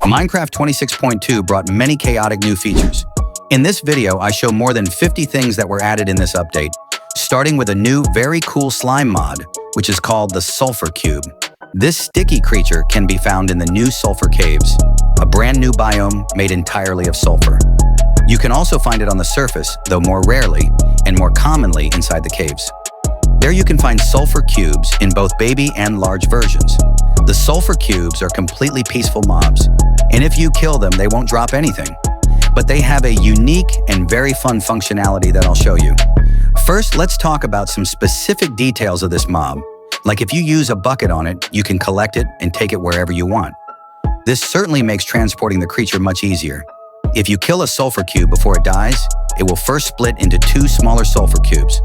Minecraft 26.2 brought many chaotic new features. In this video, I show more than 50 things that were added in this update, starting with a new, very cool slime mod, which is called the Sulfur Cube. This sticky creature can be found in the new Sulfur Caves, a brand new biome made entirely of sulfur. You can also find it on the surface, though more rarely, and more commonly inside the caves. There you can find sulfur cubes in both baby and large versions. The sulfur cubes are completely peaceful mobs, and if you kill them, they won't drop anything. But they have a unique and very fun functionality that I'll show you. First, let's talk about some specific details of this mob. Like if you use a bucket on it, you can collect it and take it wherever you want. This certainly makes transporting the creature much easier. If you kill a sulfur cube before it dies, it will first split into 2 smaller sulfur cubes.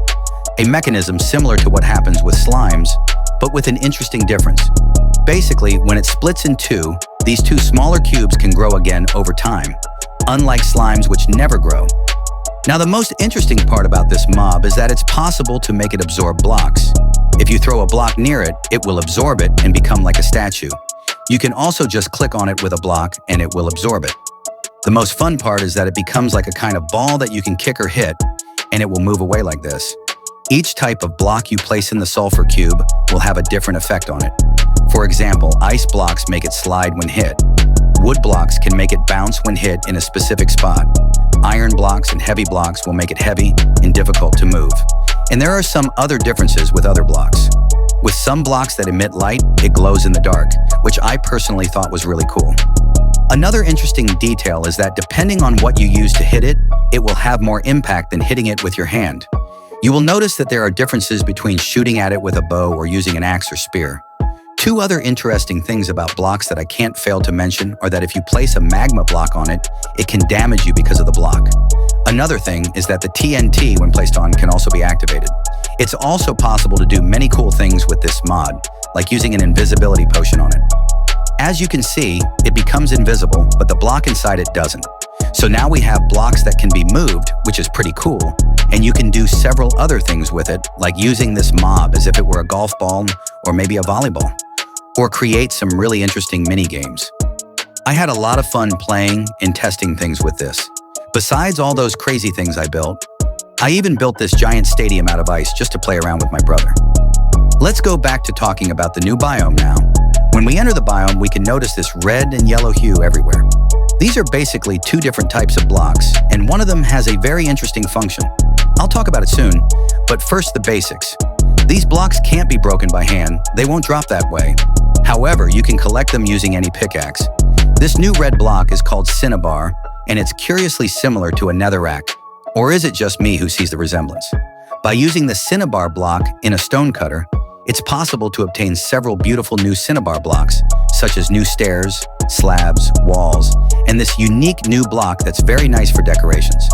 A mechanism similar to what happens with slimes, but with an interesting difference. Basically, when it splits in 2, these 2 smaller cubes can grow again over time, unlike slimes which never grow. Now, the most interesting part about this mob is that it's possible to make it absorb blocks. If you throw a block near it, it will absorb it and become like a statue. You can also just click on it with a block and it will absorb it. The most fun part is that it becomes like a kind of ball that you can kick or hit, and it will move away like this. Each type of block you place in the sulfur cube will have a different effect on it. For example, ice blocks make it slide when hit. Wood blocks can make it bounce when hit in a specific spot. Iron blocks and heavy blocks will make it heavy and difficult to move. And there are some other differences with other blocks. With some blocks that emit light, it glows in the dark, which I personally thought was really cool. Another interesting detail is that depending on what you use to hit it, it will have more impact than hitting it with your hand. You will notice that there are differences between shooting at it with a bow or using an axe or spear. 2 other interesting things about blocks that I can't fail to mention are that if you place a magma block on it, it can damage you because of the block. Another thing is that the TNT, when placed on, can also be activated. It's also possible to do many cool things with this mod, like using an invisibility potion on it. As you can see, it becomes invisible, but the block inside it doesn't. So now we have blocks that can be moved, which is pretty cool, and you can do several other things with it, like using this mob as if it were a golf ball or maybe a volleyball, or create some really interesting mini games. I had a lot of fun playing and testing things with this. Besides all those crazy things I built, I even built this giant stadium out of ice just to play around with my brother. Let's go back to talking about the new biome now. When we enter the biome, we can notice this red and yellow hue everywhere. These are basically 2 different types of blocks, and one of them has a very interesting function. I'll talk about it soon, but first the basics. These blocks can't be broken by hand, they won't drop that way. However, you can collect them using any pickaxe. This new red block is called cinnabar, and it's curiously similar to a netherrack. Or is it just me who sees the resemblance? By using the cinnabar block in a stone cutter, it's possible to obtain several beautiful new cinnabar blocks, such as new stairs, slabs, walls, and this unique new block that's very nice for decorations.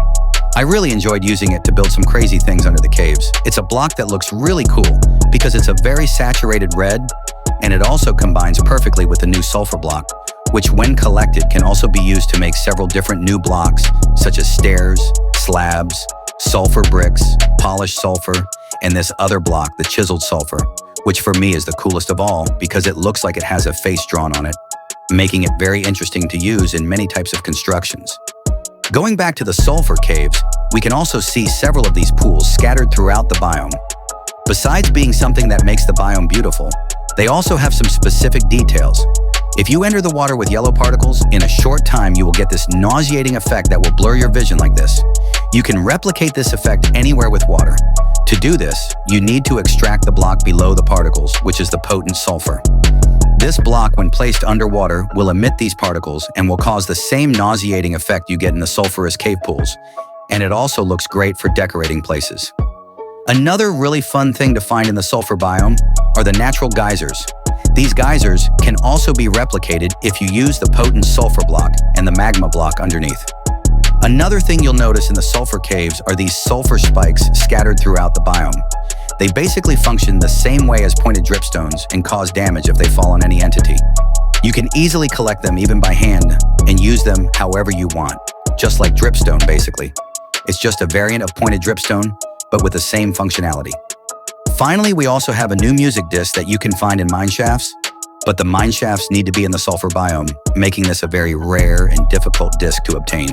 I really enjoyed using it to build some crazy things under the caves. It's a block that looks really cool because it's a very saturated red, and it also combines perfectly with the new sulfur block, which when collected can also be used to make several different new blocks, such as stairs, slabs, sulfur bricks, polished sulfur, and this other block, the chiseled sulfur, which for me is the coolest of all because it looks like it has a face drawn on it, making it very interesting to use in many types of constructions. Going back to the sulfur caves, we can also see several of these pools scattered throughout the biome. Besides being something that makes the biome beautiful, they also have some specific details. If you enter the water with yellow particles, in a short time you will get this nauseating effect that will blur your vision like this. You can replicate this effect anywhere with water. To do this, you need to extract the block below the particles, which is the potent sulfur. This block, when placed underwater, will emit these particles and will cause the same nauseating effect you get in the sulfurous cave pools. And it also looks great for decorating places. Another really fun thing to find in the sulfur biome are the natural geysers. These geysers can also be replicated if you use the potent sulfur block and the magma block underneath. Another thing you'll notice in the sulfur caves are these sulfur spikes scattered throughout the biome. They basically function the same way as pointed dripstones and cause damage if they fall on any entity. You can easily collect them even by hand and use them however you want, just like dripstone basically. It's just a variant of pointed dripstone, but with the same functionality. Finally, we also have a new music disc that you can find in mine shafts. But the mine shafts need to be in the sulfur biome, making this a very rare and difficult disk to obtain.